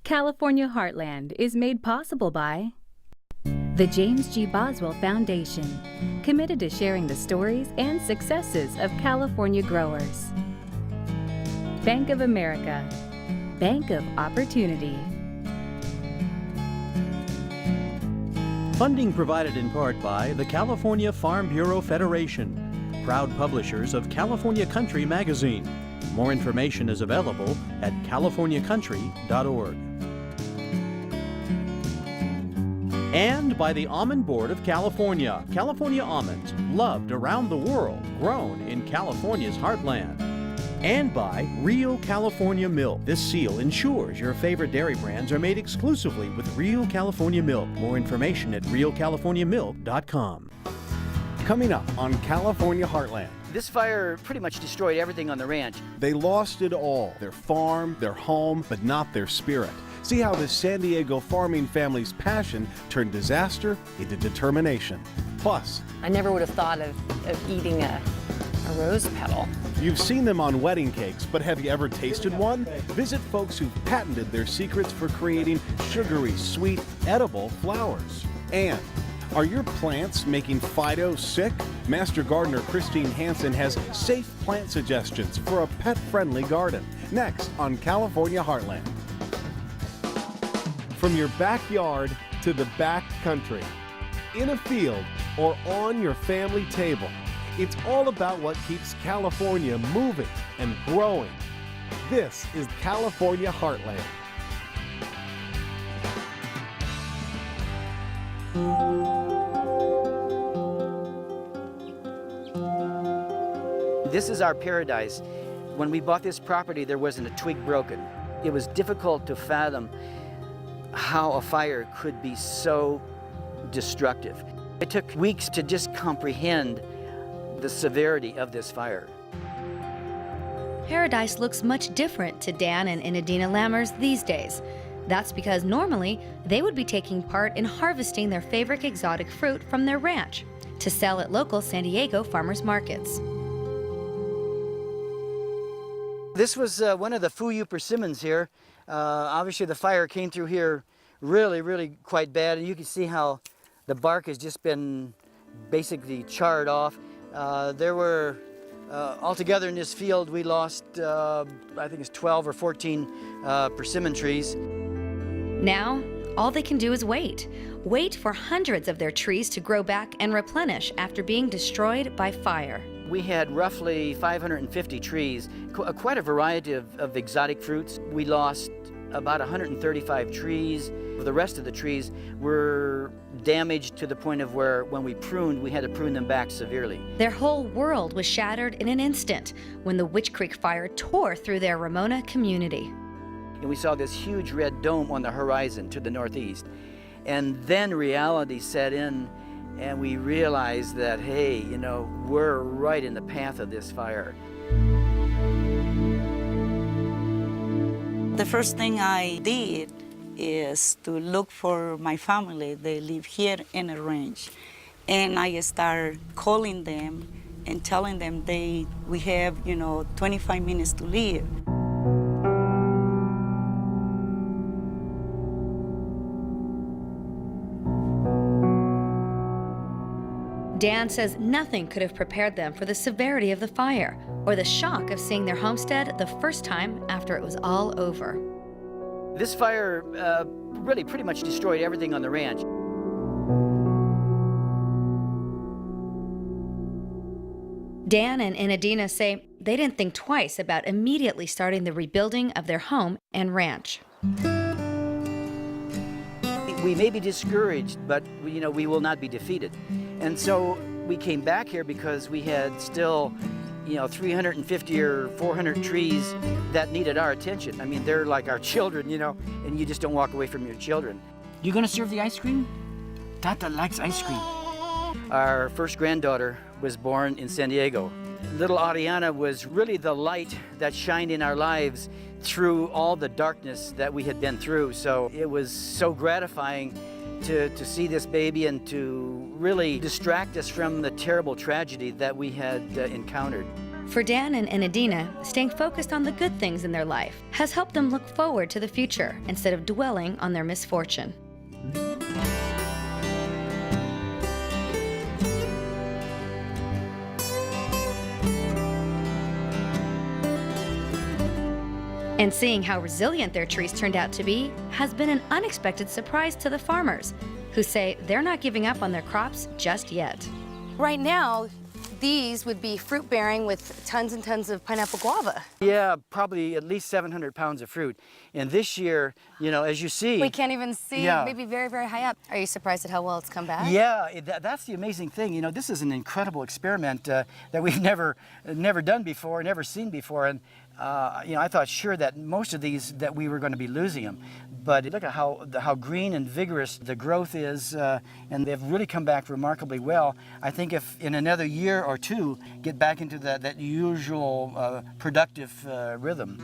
California Heartland is made possible by the James G. Boswell Foundation, committed to sharing the stories and successes of California growers. Bank of America, Bank of Opportunity. Funding provided in part by the California Farm Bureau Federation, proud publishers of California Country magazine. More information is available at californiacountry.org. And by the Almond Board of California. California almonds, loved around the world, grown in California's heartland. And by Real California Milk. This seal ensures your favorite dairy brands are made exclusively with Real California Milk. More information at realcaliforniamilk.com. Coming up on California Heartland. This fire pretty much destroyed everything on the ranch. They lost it all, their farm, their home, but not their spirit. See how this San Diego farming family's passion turned disaster into determination. Plus, I never would have thought of eating a rose petal. You've seen them on wedding cakes, but have you ever tasted one? Visit folks who've patented their secrets for creating sugary, sweet, edible flowers. And are your plants making Fido sick? Master Gardener Kristine Hanson has safe plant suggestions for a pet-friendly garden. Next on California Heartland. From your backyard to the back country, in a field or on your family table, it's all about what keeps California moving and growing. This is California Heartland. This is our paradise. When we bought this property, there wasn't a twig broken. It was difficult to fathom how a fire could be so destructive. It took weeks to just comprehend the severity of this fire. Paradise looks much different to Dan and Inadina Lammers these days. That's because normally they would be taking part in harvesting their favorite exotic fruit from their ranch to sell at local San Diego farmers markets. This was one of the Fuyu persimmons here. Obviously the fire came through here really quite bad, and you can see how the bark has just been basically charred off. There were, altogether in this field, we lost, I think it's 12 or 14 persimmon trees. Now, all they can do is wait. Wait for hundreds of their trees to grow back and replenish after being destroyed by fire. We had roughly 550 trees, quite a variety of exotic fruits. We lost about 135 trees. The rest of the trees were damaged to the point of where, when we pruned, we had to prune them back severely. Their whole world was shattered in an instant when the Witch Creek fire tore through their Ramona community. And we saw this huge red dome on the horizon to the northeast. And then reality set in, and we realized that, hey, you know, we're right in the path of this fire. The first thing I did is to look for my family. They live here in a ranch. And I started calling them and telling them we have, 25 minutes to leave. Dan says nothing could have prepared them for the severity of the fire or the shock of seeing their homestead the first time after it was all over. This fire really pretty much destroyed everything on the ranch. Dan and Inadina say they didn't think twice about immediately starting the rebuilding of their home and ranch. We may be discouraged, but we will not be defeated. And so we came back here because we had still, 350 or 400 trees that needed our attention. I mean, they're like our children, and you just don't walk away from your children. You gonna serve the ice cream? Tata likes ice cream. Our first granddaughter was born in San Diego. Little Ariana was really the light that shined in our lives through all the darkness that we had been through. So it was so gratifying to see this baby and to really distract us from the terrible tragedy that we had encountered. For Dan and Enadina, staying focused on the good things in their life has helped them look forward to the future instead of dwelling on their misfortune. And seeing how resilient their trees turned out to be has been an unexpected surprise to the farmers, who say they're not giving up on their crops just yet. Right now, these would be fruit bearing with tons and tons of pineapple guava. Yeah, probably at least 700 pounds of fruit. And this year, you know, as you see... We can't even see, Yeah. maybe very, very high up. Are you surprised at how well it's come back? Yeah, that's the amazing thing. You know, this is an incredible experiment that we've never done before, never seen before. And you know, I thought sure that most of these that we were going to be losing them, but look at how green and vigorous the growth is, and they've really come back remarkably well. I think if in another year or two get back into that usual productive rhythm.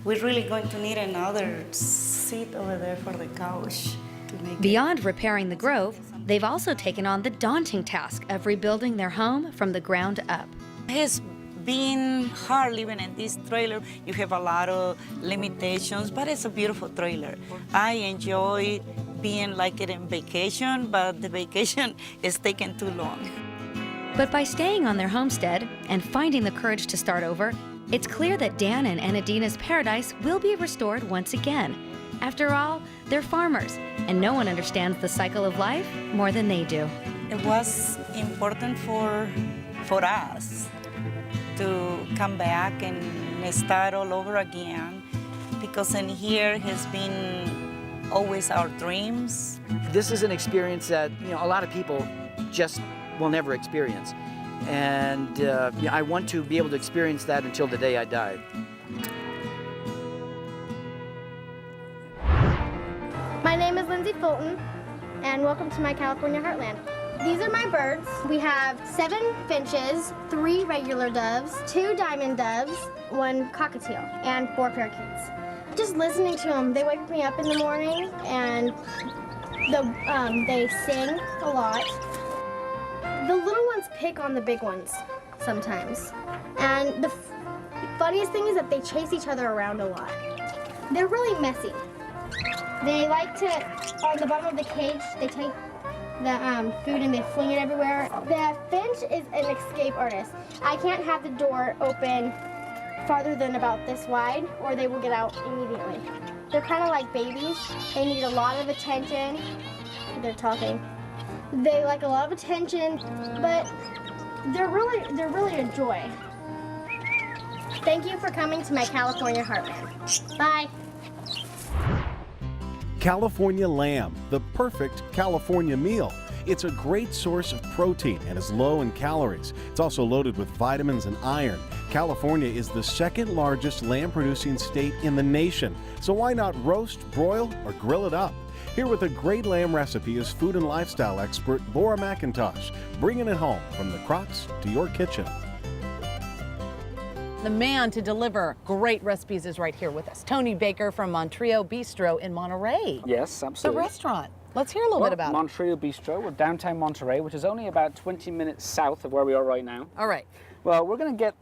We're really going to need another seat over there for the couch to make Beyond repairing the grove, they've also taken on the daunting task of rebuilding their home from the ground up. It has been hard living in this trailer. You have a lot of limitations, but it's a beautiful trailer. I enjoy being like it in vacation, but the vacation is taking too long. But by staying on their homestead and finding the courage to start over, it's clear that Dan and Enadina's paradise will be restored once again. After all, they're farmers, and no one understands the cycle of life more than they do. It was important for us to come back and start all over again, because in here has been always our dreams. This is an experience that, you know, a lot of people just will never experience. And yeah, I want to be able to experience that until the day I die. My name is Lindsay Fulton, and welcome to my California Heartland. These are my birds. We have 7 finches, 3 regular doves, 2 diamond doves, 1 cockatiel, and 4 parakeets. Just listening to them, they wake me up in the morning, and they sing a lot. The little ones pick on the big ones sometimes. And the funniest thing is that they chase each other around a lot. They're really messy. They like to, on the bottom of the cage, they take the food and they fling it everywhere. The finch is an escape artist. I can't have the door open farther than about this wide or they will get out immediately. They're kind of like babies. They need a lot of attention. They're talking. They like a lot of attention, but they're really a joy. Thank you for coming to my California Heartland. Bye. California lamb, the perfect California meal. It's a great source of protein and is low in calories. It's also loaded with vitamins and iron. California is the second largest lamb-producing state in the nation. So why not roast, broil, or grill it up? Here with a great lamb recipe is food and lifestyle expert Laura McIntosh, bringing it home from the crops to your kitchen. The man to deliver great recipes is right here with us. Tony Baker from Montrio Bistro in Monterey. Yes, absolutely. The restaurant. Let's hear a little bit about it. Montrio Bistro, we're downtown Monterey, which is only about 20 minutes south of where we are right now. All right. Well, we're going to get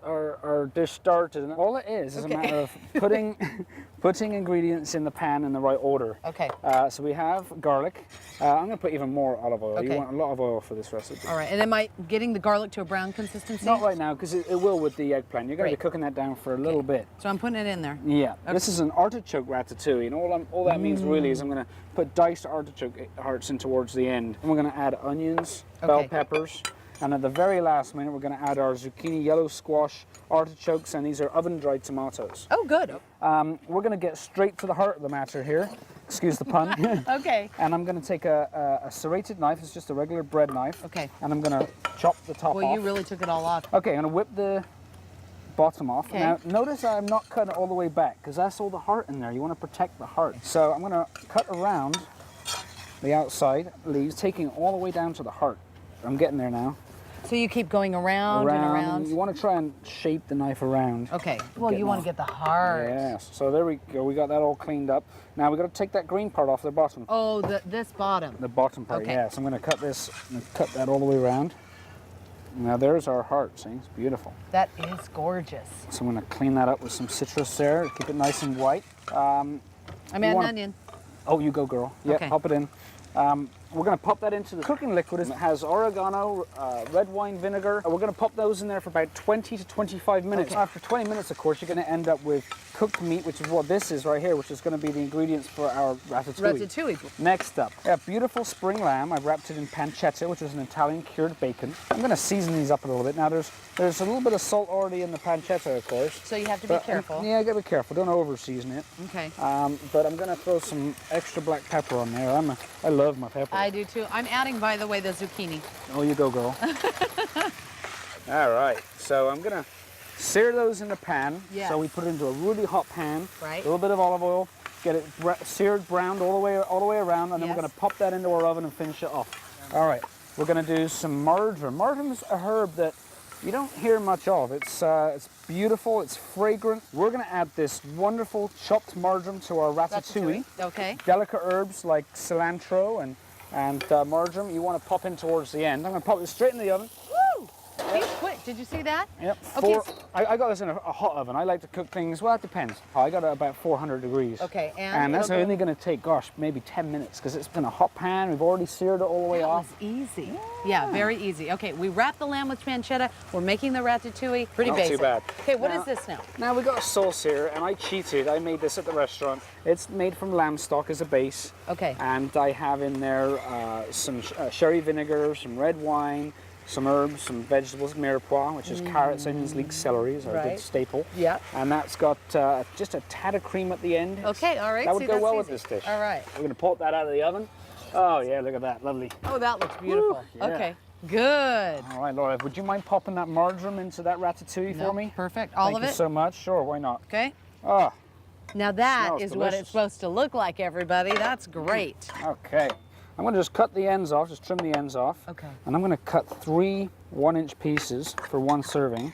our dish started, and all it is a matter of putting ingredients in the pan in the right order. Okay. So we have garlic. I'm going to put even more olive oil. Okay. You want a lot of oil for this recipe. All right. And am I getting the garlic to a brown consistency? Not right now, because it will with the eggplant. You're going to be cooking that down for a little bit. So I'm putting it in there. Yeah. Okay. This is an artichoke ratatouille, and all that means really is I'm going to put diced artichoke hearts in towards the end. And we're going to add onions, bell peppers. And at the very last minute, we're going to add our zucchini, yellow squash, artichokes, and these are oven-dried tomatoes. Oh, good. We're going to get straight to the heart of the matter here. Excuse the pun. Okay. And I'm going to take a serrated knife. It's just a regular bread knife. Okay. And I'm going to chop the top off. Well, you really took it all off. Okay, I'm going to whip the bottom off. Okay. Now, notice I'm not cutting it all the way back, because that's all the heart in there. You want to protect the heart. So I'm going to cut around the outside leaves, taking it all the way down to the heart. I'm getting there now. So you keep going around and around? You want to try and shape the knife around. Okay. Well, you want to get the heart. Yes. So there we go. We got that all cleaned up. Now we've got to take that green part off the bottom. Oh, this bottom. The bottom part, okay. yes. I'm going to cut that all the way around. Now there's our heart, see? It's beautiful. That is gorgeous. So I'm gonna clean that up with some citrus there to keep it nice and white. I'm adding an onion. Oh, you go, girl. Yeah, Okay. pop it in. We're going to pop that into the cooking liquid. It has oregano, red wine vinegar. We're going to pop those in there for about 20 to 25 minutes. Okay. After 20 minutes, of course, you're going to end up with cooked meat, which is what this is right here, which is going to be the ingredients for our ratatouille. Ratatouille. Next up, we have beautiful spring lamb. I've wrapped it in pancetta, which is an Italian cured bacon. I'm going to season these up a little bit. Now, there's a little bit of salt already in the pancetta, of course. So you have to be careful. Yeah, gotta be careful. Don't over season it. Okay. But I'm going to throw some extra black pepper on there. I love my pepper. I do too. I'm adding, by the way, the zucchini. Oh, you go, girl. All right, so I'm gonna sear those in the pan. Yes. So we put it into a really hot pan. Right. A little bit of olive oil. Get it seared, browned all the way around, and then Yes. we're gonna pop that into our oven and finish it off. All right, we're gonna do some marjoram. Marjoram is a herb that you don't hear much of. It's beautiful, it's fragrant. We're gonna add this wonderful chopped marjoram to our ratatouille. Okay. Delicate herbs like cilantro and marjoram you want to pop in towards the end. I'm going to pop it straight in the oven. Woo! He's quick. Did you see that? Yep. Okay. I got this in a hot oven. I like to cook things, well, it depends. I got it about 400 degrees. Okay, and that's only going to take, gosh, maybe 10 minutes because it's in a hot pan. We've already seared it all the way off. That was easy. Yeah, very easy. Okay, we wrap the lamb with pancetta. We're making the ratatouille. Pretty Not basic. too bad. Okay, what is this now? Now we got a sauce here, and I cheated. I made this at the restaurant. It's made from lamb stock as a base. Okay. And I have in there some sherry vinegar, some red wine, some herbs, some vegetables, mirepoix, which is carrots, onions, leeks, celery, is our big staple. Yeah. And that's got just a tad of cream at the end. Okay, all right. That would See, go that's well easy. with this dish. All right. We're going to pull that out of the oven. Oh, yeah, look at that. Lovely. Oh, that looks beautiful. Woo, yeah. Okay, good. All right, Laura, would you mind popping that marjoram into that ratatouille for me? Perfect. All of it? Thank you so much. Sure, why not? Okay. Oh, Now that Smells is what delicious. it's supposed to look like, everybody. That's great. okay. I'm going to just cut the ends off, just trim the ends off. Okay. And I'm going to cut 3 1-inch pieces for 1 serving.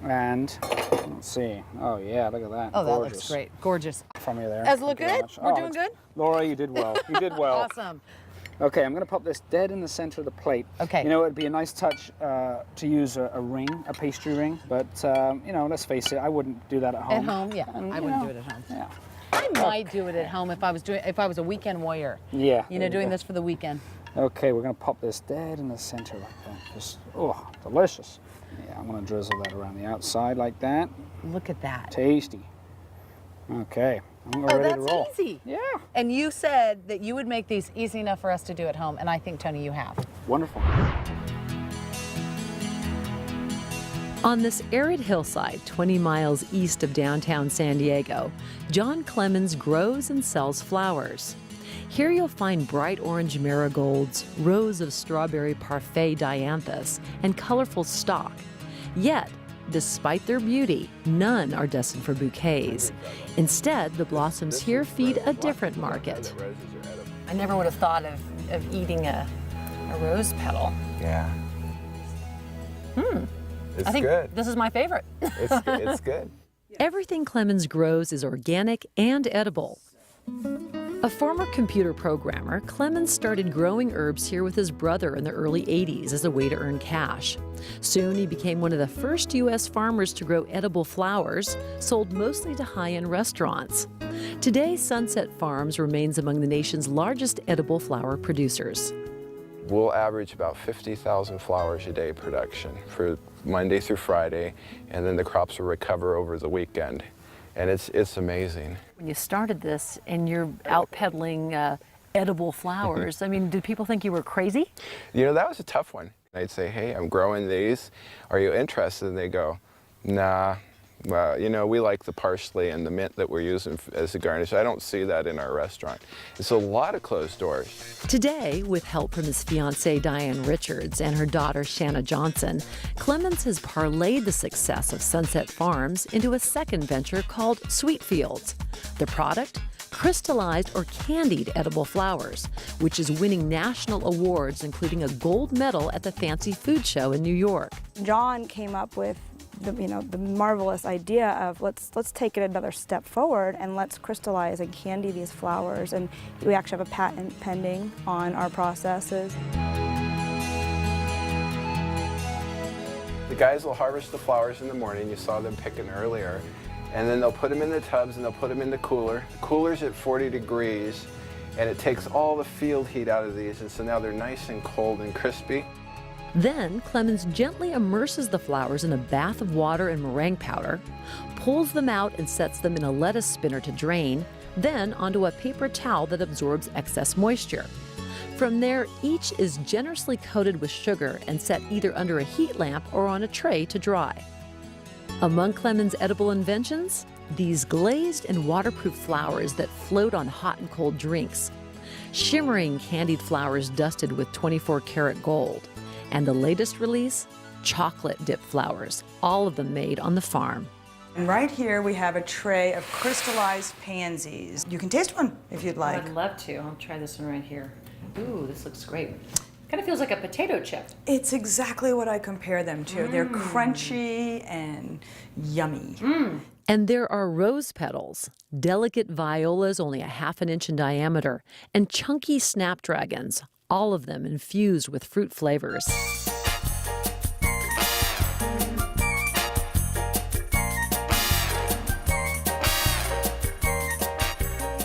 And let's see. Oh, yeah, look at that. Oh, that Gorgeous. looks great. Gorgeous. From you there. Does it look Thank you very good? much. We're Oh, doing it's- good? Laura, you did well. You did well. Awesome. Okay, I'm going to pop this dead in the center of the plate. Okay. You know, it'd be a nice touch to use a ring, a pastry ring. But, you know, let's face it, I wouldn't do that at home. At home, yeah. And, I you wouldn't know, do it at home. Yeah. I might do it at home if I was a weekend warrior. Yeah. You know, doing this for the weekend. Okay, we're going to pop this dead in the center like that. Just, oh, delicious. Yeah, I'm going to drizzle that around the outside like that. Look at that. Tasty. Okay, I'm ready to roll. That's easy. Yeah. And you said that you would make these easy enough for us to do at home, and I think, Tony, you have. Wonderful. On this arid hillside 20 miles east of downtown San Diego, John Clemens grows and sells flowers. Here you'll find bright orange marigolds, rows of strawberry parfait dianthus, and colorful stock. Yet, despite their beauty, none are destined for bouquets. Instead, the blossoms here feed a different market. I never would have thought of eating a rose petal. Yeah. It's I think good. this is my favorite. It's good. Everything Clemens grows is organic and edible. A former computer programmer, Clemens started growing herbs here with his brother in the early 80s as a way to earn cash. Soon he became one of the first U.S. farmers to grow edible flowers, sold mostly to high-end restaurants. Today, Sunset Farms remains among the nation's largest edible flower producers. We'll average about 50,000 flowers a day production for Monday through Friday, and then the crops will recover over the weekend. And it's amazing. When you started this and you're out peddling edible flowers, I mean, did people think you were crazy? You know, that was a tough one. I'd say, hey, I'm growing these. Are you interested? And they go, nah. Well, you know, we like the parsley and the mint that we're using as a garnish. I don't see that in our restaurant. It's a lot of closed doors. Today, with help from his fiancée Diane Richards and her daughter Shanna Johnson, Clemens has parlayed the success of Sunset Farms into a second venture called Sweet Fields. The product? Crystallized or candied edible flowers, which is winning national awards, including a gold medal at the Fancy Food Show in New York. John came up with the marvelous idea of let's take it another step forward and let's crystallize and candy these flowers, and we actually have a patent pending on our processes. guys will harvest the flowers in the morning. You saw them picking earlier. And then they'll put them in the tubs and they'll put them in the cooler. The cooler's at 40 degrees and it takes all the field heat out of these, and so now they're nice and cold and crispy. Then Clemens gently immerses the flowers in a bath of water and meringue powder, pulls them out and sets them in a lettuce spinner to drain, then onto a paper towel that absorbs excess moisture. From there, each is generously coated with sugar and set either under a heat lamp or on a tray to dry. Among Clemens' edible inventions, these glazed and waterproof flowers that float on hot and cold drinks, shimmering candied flowers dusted with 24-karat gold, and the latest release, chocolate dip flowers, all of them made on the farm. And right here we have a tray of crystallized pansies. You can taste one if you'd like. I'd love to. I'll try this one right here. Ooh, this looks great. Kind of feels like a potato chip. It's exactly what I compare them to. They're crunchy and yummy. And there are rose petals, delicate violas only a half an inch in diameter, and chunky snapdragons, all of them infused with fruit flavors.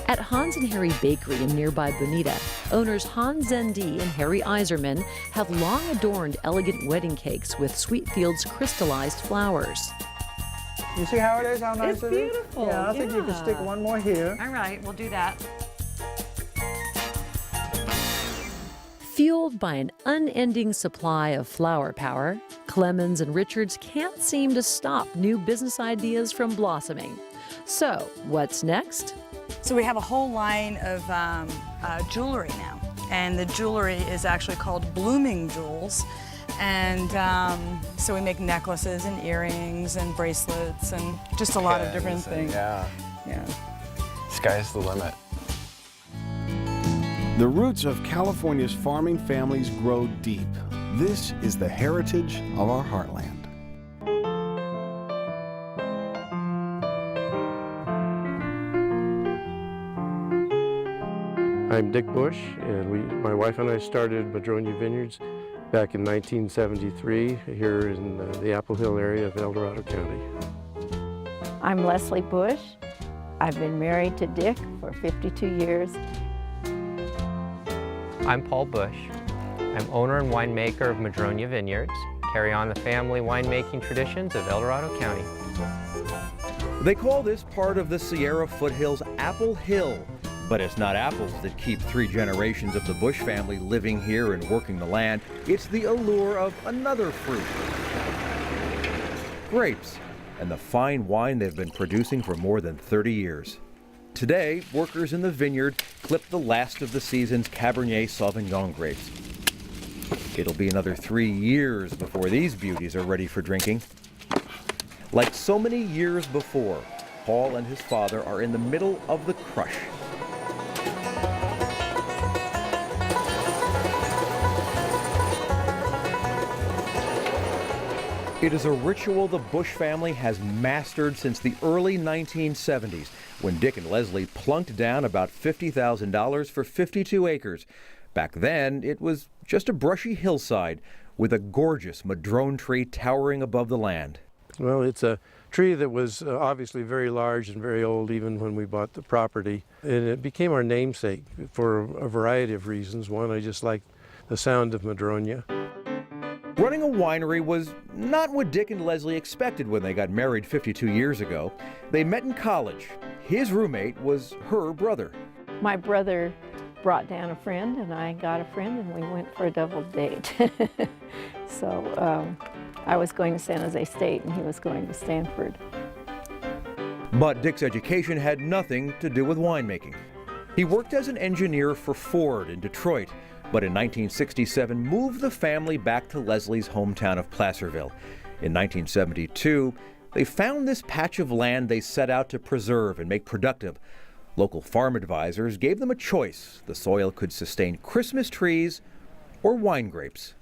At Hans and Harry Bakery in nearby Bonita, owners Hans Zendi and Harry Iserman have long adorned elegant wedding cakes with Sweetfield's crystallized flowers. You see how it is? How nice It's it is? beautiful. Yeah, I think you can stick one more here. All right, we'll do that. Fueled by an unending supply of flower power, Clemens and Richards can't seem to stop new business ideas from blossoming. So, what's next? So we have a whole line of jewelry now. And the jewelry is actually called blooming jewels. And so we make necklaces and earrings and bracelets and just a lot of different things. Yeah. Sky's the limit. The roots of California's farming families grow deep. This is the heritage of our heartland. I'm Dick Bush, and my wife and I started Madrona Vineyards back in 1973 here in the Apple Hill area of El Dorado County. I'm Leslie Bush. I've been married to Dick for 52 years. I'm Paul Bush. I'm owner and winemaker of Madrona Vineyards, carry on the family winemaking traditions of El Dorado County. They call this part of the Sierra foothills Apple Hill. But it's not apples that keep 3 generations of the Bush family living here and working the land. It's the allure of another fruit, grapes, and the fine wine they've been producing for more than 30 years. Today, workers in the vineyard clip the last of the season's Cabernet Sauvignon grapes. It'll be another 3 years before these beauties are ready for drinking. Like so many years before, Paul and his father are in the middle of the crush. It is a ritual the Bush family has mastered since the early 1970s, when Dick and Leslie plunked down about $50,000 for 52 acres. Back then, it was just a brushy hillside with a gorgeous madrone tree towering above the land. Well, it's a tree that was obviously very large and very old even when we bought the property. And it became our namesake for a variety of reasons. One, I just liked the sound of Madrona. Running a winery was not what Dick and Leslie expected when they got married 52 years ago. They met in college. His roommate was her brother. My brother brought down a friend, and I got a friend, and we went for a double date. So I was going to San Jose State, and he was going to Stanford. But Dick's education had nothing to do with winemaking. He worked as an engineer for Ford in Detroit, but in 1967 moved the family back to Leslie's hometown of Placerville. In 1972, they found this patch of land they set out to preserve and make productive. Local farm advisors gave them a choice. The soil could sustain Christmas trees or wine grapes.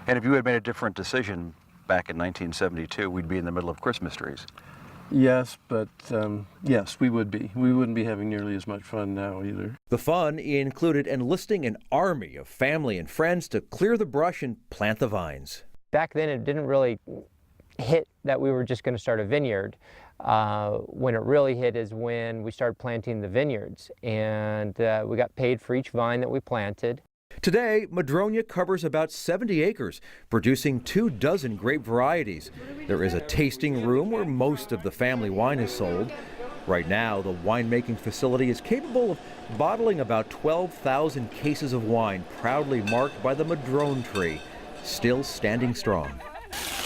And if you had made a different decision back in 1972, we'd be in the middle of Christmas trees. Yes, but yes, we would be. We wouldn't be having nearly as much fun now either. The fun included enlisting an army of family and friends to clear the brush and plant the vines. Back then it didn't really hit that we were just going to start a vineyard. When it really hit is when we started planting the vineyards, and we got paid for each vine that we planted. Today, Madrona covers about 70 acres, producing 24 grape varieties. There is a tasting room where most of the family wine is sold. Right now, the winemaking facility is capable of bottling about 12,000 cases of wine, proudly marked by the Madrona tree, still standing strong.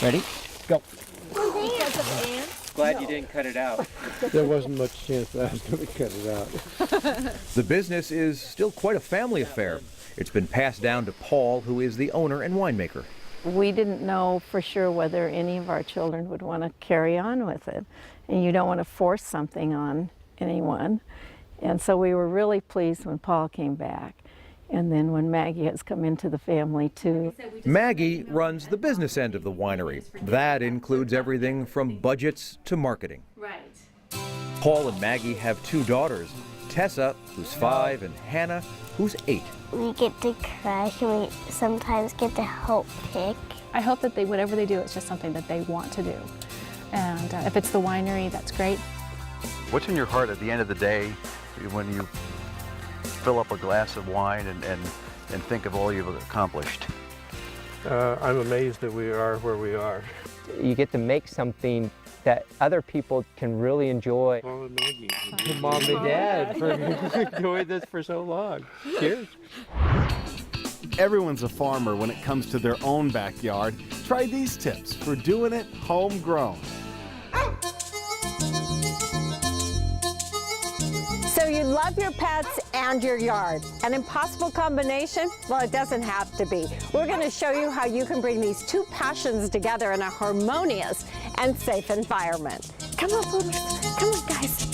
Ready? Go. Because of ants? Glad you didn't cut it out. There wasn't much chance that I was going to cut it out. The business is still quite a family affair. It's been passed down to Paul, who is the owner and winemaker. We didn't know for sure whether any of our children would want to carry on with it. And you don't want to force something on anyone. And so we were really pleased when Paul came back. And then when Maggie has come into the family too. Maggie runs the business end of the winery. That includes everything from budgets to marketing. Right. Paul and Maggie have 2 daughters, Tessa, who's 5, and Hannah, who's 8. We get to crush and we sometimes get to help pick. I hope that whatever they do, it's just something that they want to do. And if it's the winery, that's great. What's in your heart at the end of the day when you fill up a glass of wine and think of all you've accomplished? I'm amazed that we are where we are. You get to make something that other people can really enjoy. Paul and Maggie. Mom and Dad for doing this for so long. Cheers. Everyone's a farmer when it comes to their own backyard. Try these tips for doing it homegrown. So you love your pets and your yard. An impossible combination? Well, it doesn't have to be. We're going to show you how you can bring these 2 passions together in a harmonious and safe environment. Come on, Poodles. Come on, guys.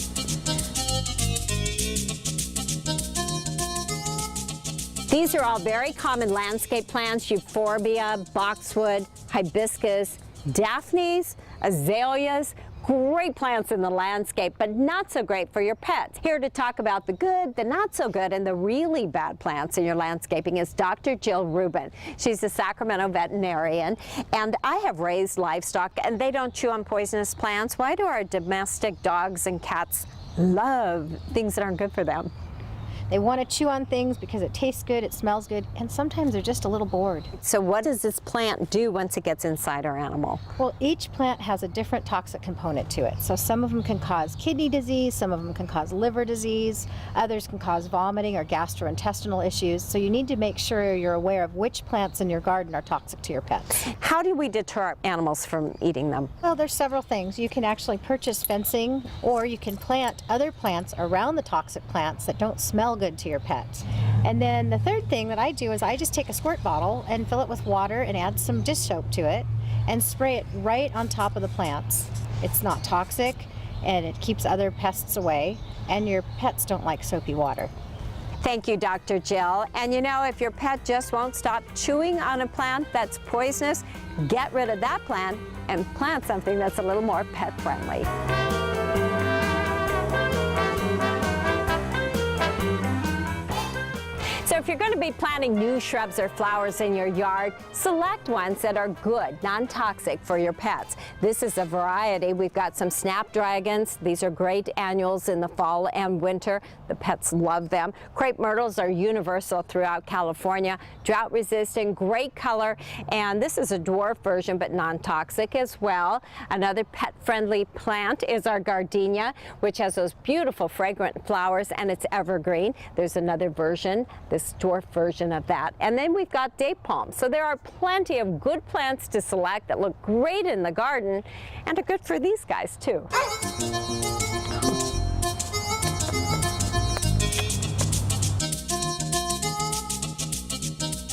These are all very common landscape plants: euphorbia, boxwood, hibiscus, daphnes, azaleas. Great plants in the landscape, but not so great for your pets. Here to talk about the good, the not so good, and the really bad plants in your landscaping is Dr. Jill Rubin. She's a Sacramento veterinarian, and I have raised livestock, and they don't chew on poisonous plants. Why do our domestic dogs and cats love things that aren't good for them? They want to chew on things because it tastes good, it smells good, and sometimes they're just a little bored. So what does this plant do once it gets inside our animal? Well, each plant has a different toxic component to it. So some of them can cause kidney disease, some of them can cause liver disease, others can cause vomiting or gastrointestinal issues. So you need to make sure you're aware of which plants in your garden are toxic to your pets. How do we deter animals from eating them? Well, there's several things. You can actually purchase fencing, or you can plant other plants around the toxic plants that don't smell good to your pets. And then the third thing that I do is I just take a squirt bottle and fill it with water and add some dish soap to it and spray it right on top of the plants. It's not toxic and it keeps other pests away, and your pets don't like soapy water. Thank you, Dr. Jill. And you know, if your pet just won't stop chewing on a plant that's poisonous, get rid of that plant and plant something that's a little more pet friendly. So if you're going to be planting new shrubs or flowers in your yard, select ones that are good, non-toxic for your pets. This is a variety. We've got some snapdragons. These are great annuals in the fall and winter. The pets love them. Crepe myrtles are universal throughout California. Drought resistant, great color, and this is a dwarf version but non-toxic as well. Another pet-friendly plant is our gardenia, which has those beautiful fragrant flowers, and it's evergreen. There's another version, this dwarf version of that. And then we've got date palms. So there are plenty of good plants to select that look great in the garden and are good for these guys too.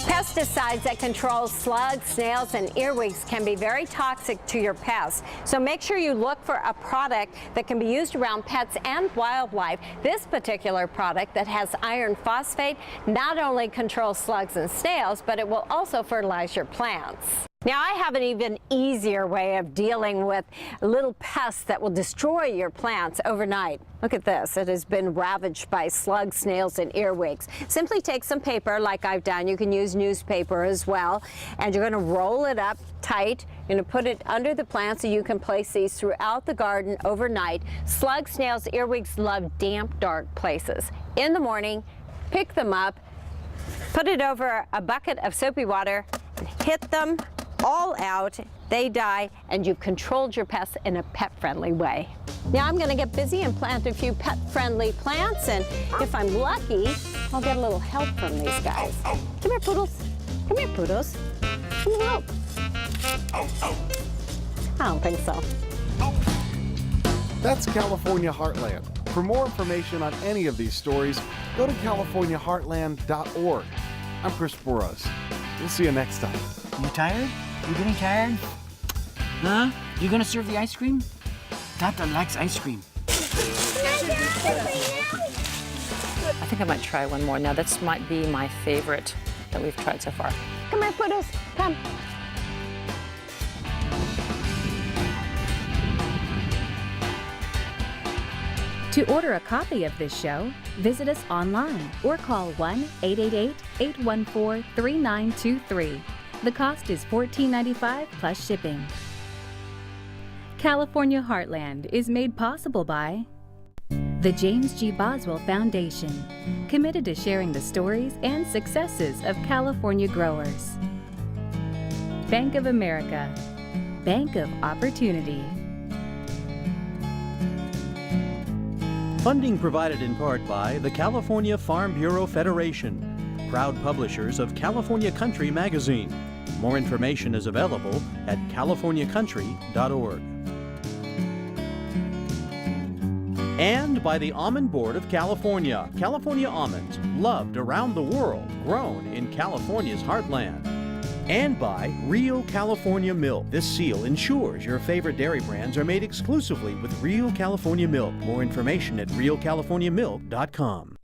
Pesticides that control slugs, snails, and earwigs can be very toxic to your pests. So make sure you look for a product that can be used around pets and wildlife. This particular product that has iron phosphate not only controls slugs and snails, but it will also fertilize your plants. Now, I have an even easier way of dealing with little pests that will destroy your plants overnight. Look at this. It has been ravaged by slugs, snails, and earwigs. Simply take some paper like I've done. You can use newspaper as well. And you're going to roll it up tight. You're going to put it under the plant so you can place these throughout the garden overnight. Slugs, snails, earwigs love damp, dark places. In the morning, pick them up, put it over a bucket of soapy water, and hit them all out, they die, and you've controlled your pests in a pet-friendly way. Now I'm going to get busy and plant a few pet-friendly plants, and if I'm lucky, I'll get a little help from these guys. Come here, poodles. Come here, poodles. Come and help. I don't think so. That's California Heartland. For more information on any of these stories, go to californiaheartland.org. I'm Chris Burrows. We'll see you next time. You tired? You getting tired? Huh? You gonna serve the ice cream? Tata likes ice cream. I think I might try one more. Now, this might be my favorite that we've tried so far. Come here, poodles. Come. To order a copy of this show, visit us online or call 1-888-814-3923. The cost is $14.95 plus shipping. California Heartland is made possible by the James G. Boswell Foundation, committed to sharing the stories and successes of California growers. Bank of America, Bank of Opportunity. Funding provided in part by the California Farm Bureau Federation, proud publishers of California Country magazine. More information is available at californiacountry.org. And by the Almond Board of California. California almonds, loved around the world, grown in California's heartland. And by Real California Milk. This seal ensures your favorite dairy brands are made exclusively with Real California Milk. More information at realcaliforniamilk.com.